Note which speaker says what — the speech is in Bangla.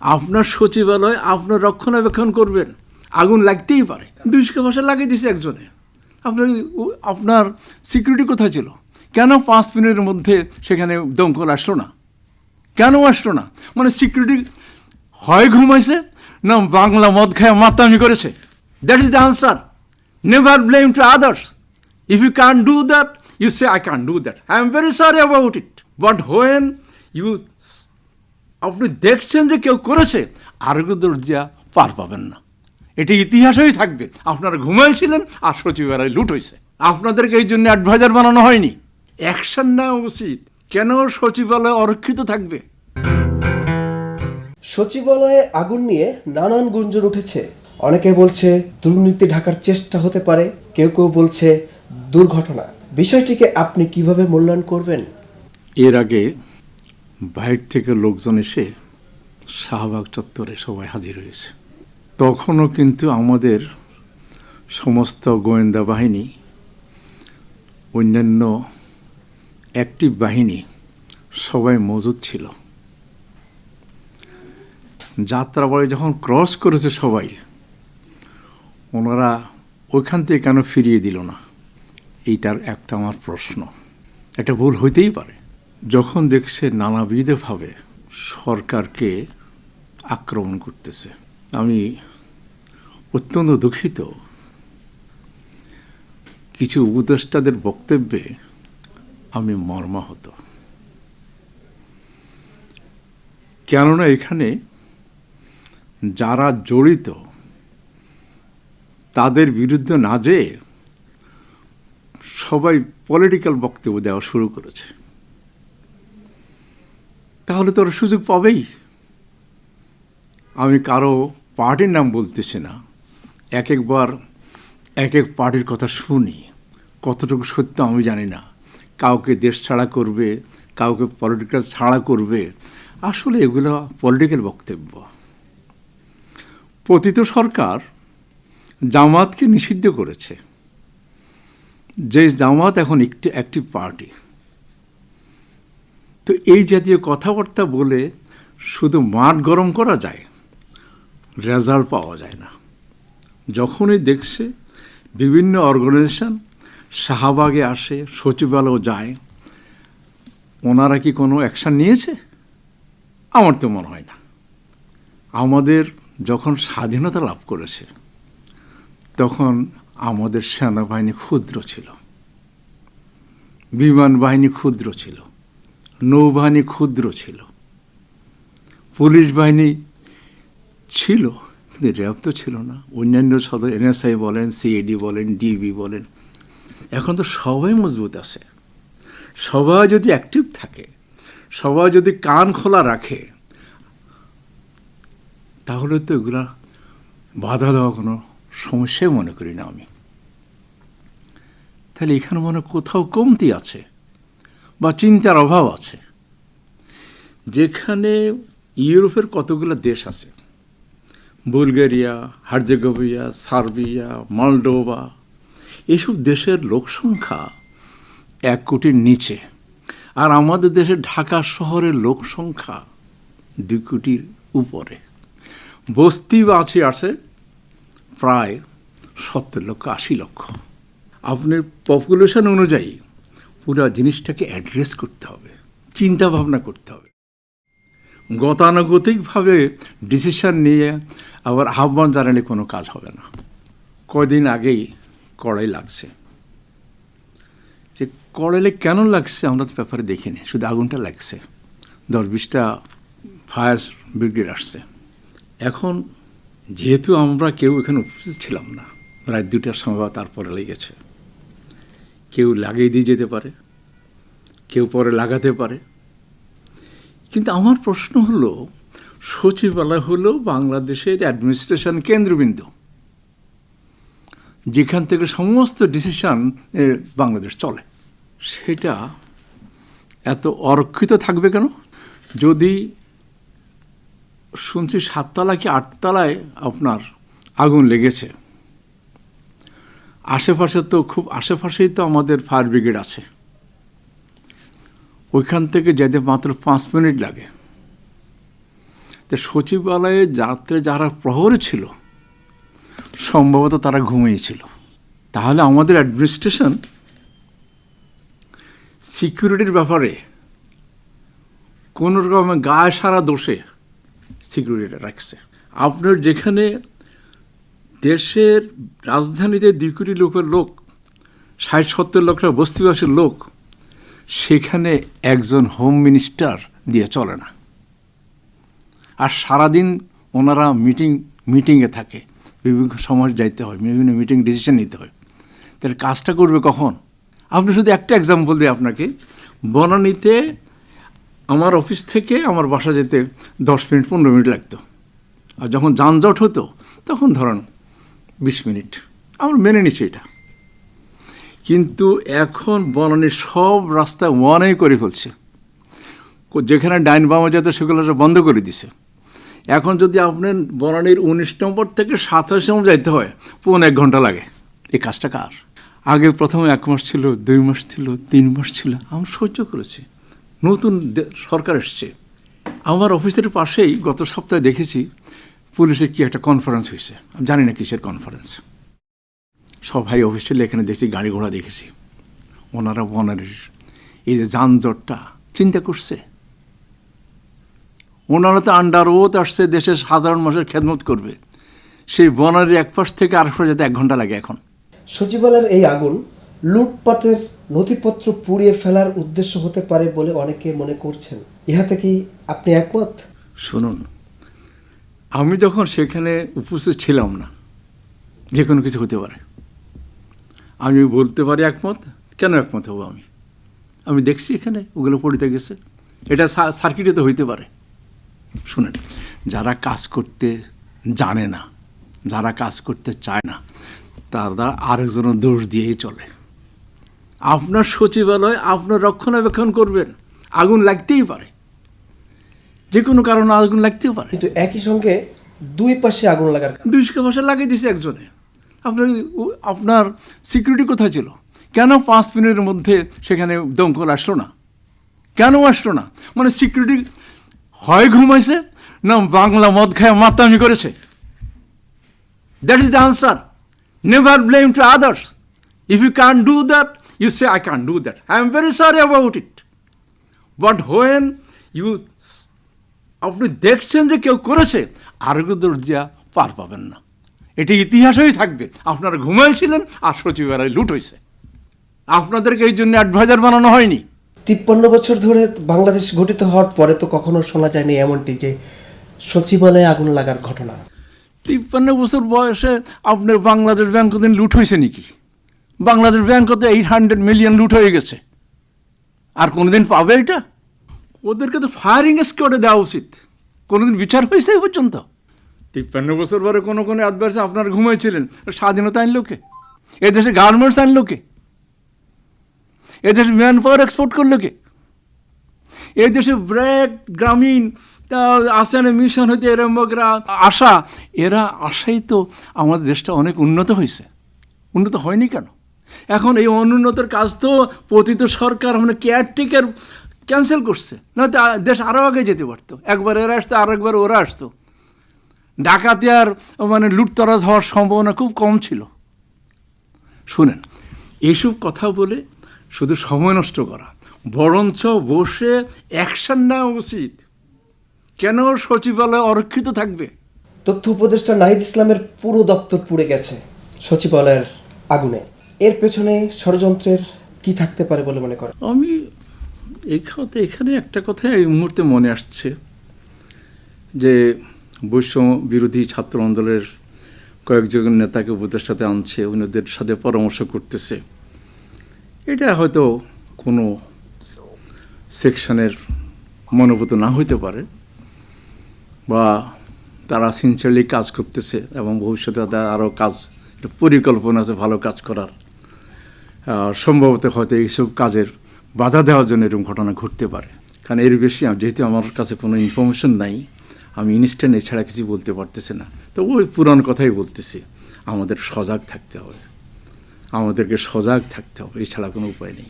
Speaker 1: আপনার সচিবালয় আপনার রক্ষণাবেক্ষণ করবেন, আগুন লাগতেই পারে, দুষ্ক ভাষা লাগিয়ে দিছে একজনে। আপনার সিকিউরিটি কোথায় ছিল? কেন 5 মিনিটের মধ্যে সেখানে দমকল আসলো না? কেন আসলো না? মানে সিকিউরিটি হয় ঘুমাইছে না বাংলা মদ খায় মাতামি করেছে? That is the answer. Never blame to others. If you can do that, you say I can do that, I am very sorry about it. But when you, আপনি দেখছেন যে কেউ করেছে, আরোগ্য দিয়া পার পাবেন না। এটি ইতিহাসেই থাকবে। আপনারা ঘুমাইছিলেন আর সচিবালয় লুট হয়েছে। আপনাদেরকে এই জন্য অ্যাডভাইজার বানানো হয়নি। অ্যাকশন নেওয়া উচিত। কেন সচিবালয় অরক্ষিত থাকবে?
Speaker 2: সচিবালয়ে আগুন নিয়ে নানান গুঞ্জন উঠেছে। অনেকে বলছে দুর্নীতি ঢাকার চেষ্টা হতে পারে, কেউ কেউ বলছে দুর্ঘটনা। বিষয়টিকে আপনি কিভাবে মূল্যায়ন করবেন?
Speaker 1: এর আগে বাইরে থেকে লোকজন এসে শাহবাগ চত্বরে সবাই হাজির হয়েছে। তখনও কিন্তু আমাদের সমস্ত গোয়েন্দা বাহিনী, অন্যান্য অ্যাক্টিভ বাহিনী সবাই মজুদ ছিল। যাত্রাবাড়ি যখন ক্রস করেছে সবাই, ওনারা ওইখান থেকে কেন ফিরিয়ে দিল না? এইটার একটা আমার প্রশ্ন। এটা ভুল হইতেই পারে। যখন দেখছে নানাবিধভাবে সরকারকে আক্রমণ করতেছে, আমি অত্যন্ত দুঃখিত। কিছু উপদেষ্টাদের বক্তব্যে আমি মর্মাহত। কেননা এখানে যারা জড়িত তাদের বিরুদ্ধে না যেয়ে সবাই পলিটিক্যাল বক্তব্য দেওয়া শুরু করেছে। তাহলে তো ওরা সুযোগ পাবেই। আমি কারো পার্টির নাম বলতেছি না, এক একবার এক এক পার্টির কথা শুনি, কতটুকু সত্য আমি জানি না। কাউকে দেশ ছাড়া করবে, কাউকে পলিটিক্যাল ছাড়া করবে। আসলে এগুলো পলিটিক্যাল বক্তব্য। পতিত সরকার জামাতকে নিষিদ্ধ করেছে, যে জামাত এখন একটি অ্যাক্টিভ পার্টি। তো এই জাতীয় কথাবার্তা বলে শুধু মাঠ গরম করা যায়, রেজাল্ট পাওয়া যায় না। যখনই দেখছে বিভিন্ন অর্গানাইজেশন শাহবাগে আসে, সচিবালয় যায়, ওনারা কি কোনো অ্যাকশান নিয়েছে? আমার তো মনে হয় না। আমাদের যখন স্বাধীনতা লাভ করেছে তখন আমাদের সেনাবাহিনী ক্ষুদ্র ছিল, বিমান বাহিনী ক্ষুদ্র ছিল, নৌবাহিনী ক্ষুদ্র ছিল, পুলিশ বাহিনী ছিল, কিন্তু র্যাব তো ছিল না। অন্যান্য সদর এনএসআই বলেন, সিআইডি বলেন, ডিবি বলেন, এখন তো সবাই মজবুত আছে। সবাই যদি অ্যাক্টিভ থাকে, সবাই যদি কান খোলা রাখে, তাহলে তো এগুলা বাধা দেওয়া কোনো সমস্যাই মনে করি না আমি। তাহলে এখানে মনে কোথাও কমতি আছে বা চিন্তার অভাব আছে। যেখানে ইউরোপের কতগুলো দেশ আছে, বুলগেরিয়া, হার্জেগোভিনা, সার্বিয়া, মলডোভা, এইসব দেশের লোকসংখ্যা 1 কোটির নিচে, আর আমাদের দেশের ঢাকা শহরের লোকসংখ্যা 2 কোটির উপরে। বস্তি বা আছে প্রায় 70 লক্ষ 80 লক্ষ। আপনার পপুলেশন অনুযায়ী পুরো জিনিসটাকে অ্যাড্রেস করতে হবে, চিন্তা ভাবনা করতে হবে। গতানুগতিকভাবে ডিসিশন নিয়ে আবার আহ্বান জানালে কোনো কাজ হবে না। কয়দিন আগেই কড়াই লাগছে, যে কড়াইলে কেন লাগছে আমরা তো পেপারে দেখিনি, শুধু আগুনটা লাগছে। 10-20টা ফায়ার ব্রিগেড আসছে। এখন যেহেতু আমরা কেউ এখানে উপস্থিত ছিলাম না, রাত 2টার সময় তারপরে লেগেছে। কেউ লাগিয়ে দিয়ে যেতে পারে, কেউ পরে লাগাতে পারে। কিন্তু আমার প্রশ্ন হলো, সচিবালয় হলো বাংলাদেশের অ্যাডমিনিস্ট্রেশন কেন্দ্রবিন্দু, যেখান থেকে সমস্ত ডিসিশন বাংলাদেশ চলে। সেটা এত অরক্ষিত থাকবে কেন? যদি শুনছি 7 তলা কি 8 তলায় আপনার আগুন লেগেছে, আশেপাশে তো খুব আশেপাশেই তো আমাদের ফায়ার ব্রিগেড আছে, ওইখান থেকে যেতে মাত্র 5 মিনিট লাগে। তো সচিবালয়ে যাত্রে যারা প্রহরী ছিল সম্ভবত তারা ঘুমিয়েছিল। তাহলে আমাদের অ্যাডমিনিস্ট্রেশন সিকিউরিটির ব্যাপারে কোনো রকম গায়ে সারা দোষে সিকিউরিটি রাখছে। আপনার যেখানে দেশের রাজধানীতে 2 কোটি লোকের লোক, 60-70 লক্ষ বস্তিবাসীর লোক, সেখানে একজন হোম মিনিস্টার দিয়ে চলে না। আর সারাদিন ওনারা মিটিংয়ে থাকে, বিভিন্ন সময় যাইতে হয়, বিভিন্ন মিটিং ডিসিশন নিতে হয়। তাহলে কাজটা করবে কখন? আপনি শুধু একটা এক্সাম্পল দিই আপনাকে। বনানীতে আমার অফিস থেকে আমার বাসা যেতে 10 মিনিট 15 মিনিট লাগতো, আর যখন যানজট হতো তখন ধরেন 20 মিনিট। আমরা মেনে নিচ্ছি এটা। কিন্তু এখন বনানীর সব রাস্তা ওয়ানে করে ফেলছে। যেখানে ডাইন বামে যেত সেগুলো বন্ধ করে দিছে। এখন যদি আপনার বনানীর 19 নম্বর থেকে 27 নম্বর যাইতে হয়, 1.5 ঘন্টা লাগে। এই কাজটা কার? আগে প্রথমে 1 মাস ছিল, 2 মাস ছিল, 3 মাস ছিল, আমরা সহ্য করেছি। নতুন সরকার এসছে। আমার অফিসের পাশেই গত সপ্তাহে দেখেছি পুলিশের কি একটা কনফারেন্স হয়েছে। আমি জানি না কিসের কনফারেন্স। সব ভাই অফিসিয়ালি এখানে দেখছি, গাড়ি ঘোড়া দেখেছি। ওনারা বনানীর এই যে যানজটটা চিন্তা করছে। ওনারা তো আন্ডার ওথ আসছে দেশের সাধারণ মানুষের খেদমত করবে। সেই বনানীর এক পাশ থেকে আরেক পাশে যেতে 1 ঘন্টা লাগে এখন।
Speaker 2: সচিবালয়ের এই আগুন লুটপাটের নথিপত্র পুড়িয়ে ফেলার উদ্দেশ্য হতে পারে বলে অনেকে মনে করছেন। ইহাতে কি আপনি একমত?
Speaker 1: শুনুন, আমি যখন সেখানে উপস্থিত ছিলাম না, যে কোনো কিছু হতে পারে। আমি বলতে পারি একমত। কেন একমত হব? আমি দেখছি এখানে ওগুলো পড়িতে গেছে। এটা সার্কিটে তো হইতে পারে। শুনেন, যারা কাজ করতে জানে না, যারা কাজ করতে চায় না, তারা আরেকজনের দোষ দিয়েই চলে। আপনার সচিবালয় আপনার রক্ষণাবেক্ষণ করবেন, আগুন লাগতেই পারে, যে কোনো কারণে আগুন লাগতেও পারে।
Speaker 2: কিন্তু একই সঙ্গে 2 পাশে আগুন লাগার
Speaker 1: 2 পাশে লাগিয়ে দিয়েছে একজনে। আপনার সিকিউরিটি কোথায় ছিল? কেন 5 মিনিটের মধ্যে সেখানে দমকল আসলো না? কেন আসলো না? মানে সিকিউরিটি হয় ঘুমাইছে, না বাংলা মদ খায় মাতামি করেছে। That is the answer. Never blame to others. If you can do that, you say I can do that, I am very sorry about it. But when you আপনি দেখছেন যে কেউ করেছে, আরোগ্য দিয়া পার পাবেন না। এটি ইতিহাসেই থাকবে। আপনারা ঘুমাইছিলেন আর সচিবালয় লুট হয়েছে। আপনাদেরকে এই জন্য অ্যাডভাইজার বানানো হয়নি।
Speaker 2: 53 বছর ধরে বাংলাদেশ গঠিত হওয়ার পরে তো কখনো শোনা যায়নি এমনটি যে সচিবালয়ে আগুন লাগার ঘটনা।
Speaker 1: 53 বছর বয়সে আপনার বাংলাদেশ ব্যাংক দিন লুট হয়েছে নাকি? বাংলাদেশ ব্যাংক তো 800 মিলিয়ন লুট হয়ে গেছে। আর কোনোদিন পাবে এটা? ওদেরকে তো ফায়ারিং স্কোয়াডে দেওয়া উচিত। কোনোদিন বিচার হয়েছে এই পর্যন্ত? 53 বছর পরে কোনো অ্যাডভাইস আপনারা ঘুমাইছিলেন। স্বাধীনতা আনলো কে? এদেশে গার্মেন্টস আনলো কে? এদেশে ম্যান পাওয়ার এক্সপোর্ট করলো কে? এদেশে ব্র্যাক, গ্রামীণ, আসেন মিশন হইতে এরমরা আশা, এরা আশাই তো আমাদের দেশটা অনেক উন্নত হয়েছে। উন্নত হয়নি কেন? এখন এই অনুন্নতের কাজ তো পতিত সরকার মানে কেয়ারটেকার ক্যান্সেল করছে। নয়তো দেশ আরও আগে যেতে পারতো। একবার এরা আসতো, আর একবার ওরা আসতো। ডাকাতি আর মানে লুটতরাজ হওয়ার সম্ভাবনা খুব কম ছিল। শুনেন, এইসব কথা বলে শুধু সময় নষ্ট করা, বরঞ্চ বসে অ্যাকশন নেওয়া উচিত। কেন সচিবালয় অরক্ষিত থাকবে?
Speaker 2: তথ্য উপদেষ্টা নাহিদ ইসলামের পুরো দপ্তর পুড়ে গেছে সচিবালয়ের আগুনে। এর পেছনে ষড়যন্ত্রের কি থাকতে পারে বলে মনে করেন?
Speaker 1: আমি এখানে একটা কথা এই মুহূর্তে মনে আসছে যে বৈষম্য বিরোধী ছাত্র আন্দোলনের কয়েকজন নেতাকে উপদেষ্টাতে আনছে, ওনাদের সাথে পরামর্শ করতেছে। এটা হয়তো কোনো সেকশনের মনোভূত না হইতে পারে, বা তারা সিনসিয়ারলি কাজ করতেছে এবং ভবিষ্যতে তাদের আরও কাজ পরিকল্পনা আছে ভালো কাজ করার। সম্ভবত হয়তো এইসব কাজের বাধা দেওয়ার জন্য এরকম ঘটনা ঘটতে পারে। কারণ এর বেশি যেহেতু আমার কাছে কোনো ইনফরমেশন নাই, আমি ইনস্ট্যান্ট এছাড়া কিছু বলতে পারতেছি না। তো ওই পুরান কথাই বলতেছি, আমাদের সজাগ থাকতে হবে, আমাদেরকে সজাগ থাকতে হবে, এছাড়া কোনো উপায় নেই।